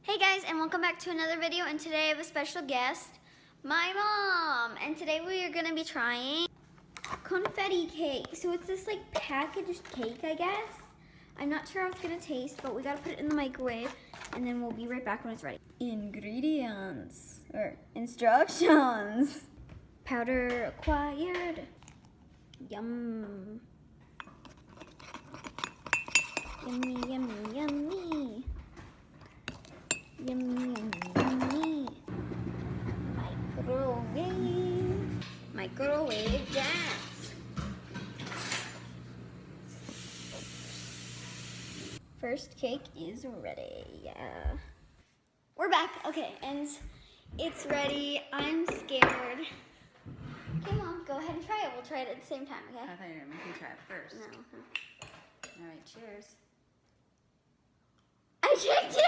Hey guys, and welcome back to another video, and today I have a special guest, my mom. And today we are gonna be trying confetti cake. So it's this like packaged cake, I guess. I'm not sure how it's gonna taste, but we gotta put it in the microwave and then we'll be right back when it's ready. Ingredients, or instructions. Powder acquired. Yum. Yummy, yummy, yummy. Yummy, yummy, yummy. Microwave. Microwave dance. First cake is ready. Yeah. We're back. Okay, and it's ready. I'm scared. Okay, Mom, go ahead and try it. We'll try it at the same time, okay? I thought you were going to make me try it first. No. All right, cheers. I tricked you!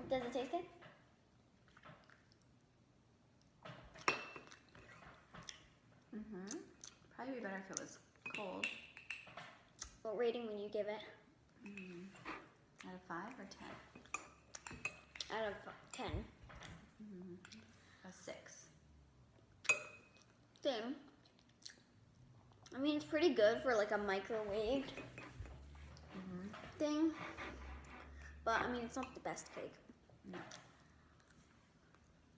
Does it taste good? Mm-hmm. Probably be better if it was cold. What rating would you give it? Out of 5 or 10? Out of 10. A 6. Thing. I mean, it's pretty good for like a microwaved thing. But I mean, it's not the best cake. No.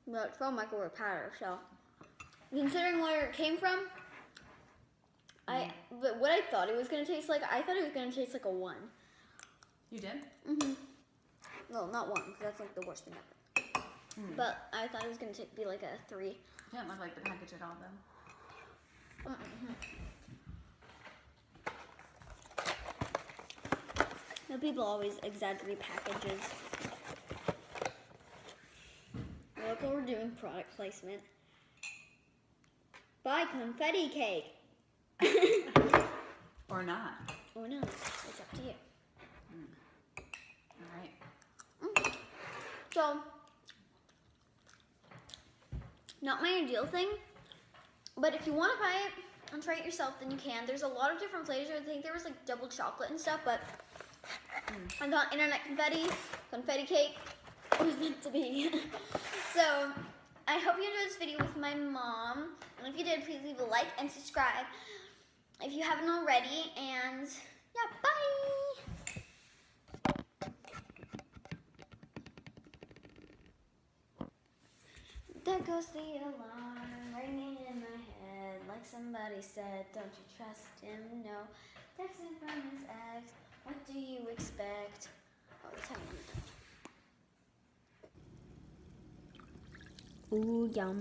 But it's from microwave powder, so considering where it came from, but what I thought it was gonna taste like, I thought it was gonna taste like a 1. You did? Well, not 1, because that's like the worst thing ever. But I thought it was gonna be like a 3. It didn't look like the package at all, though. No, people always exaggerate packages. Look what we're doing, product placement. Buy confetti cake. Or not. Or no, it's up to you. All right. So, not my ideal thing, but if you want to buy it and try it yourself, then you can. There's a lot of different flavors. I think there was like double chocolate and stuff, but I thought internet confetti cake was meant to be. So, I hope you enjoyed this video with my mom, and if you did, please leave a like and subscribe if you haven't already, and yeah, bye! There goes the alarm ringing in my head, like somebody said, don't you trust him? No. Texting from his ex, what do you expect? Oh, it's having a Ooh, yum.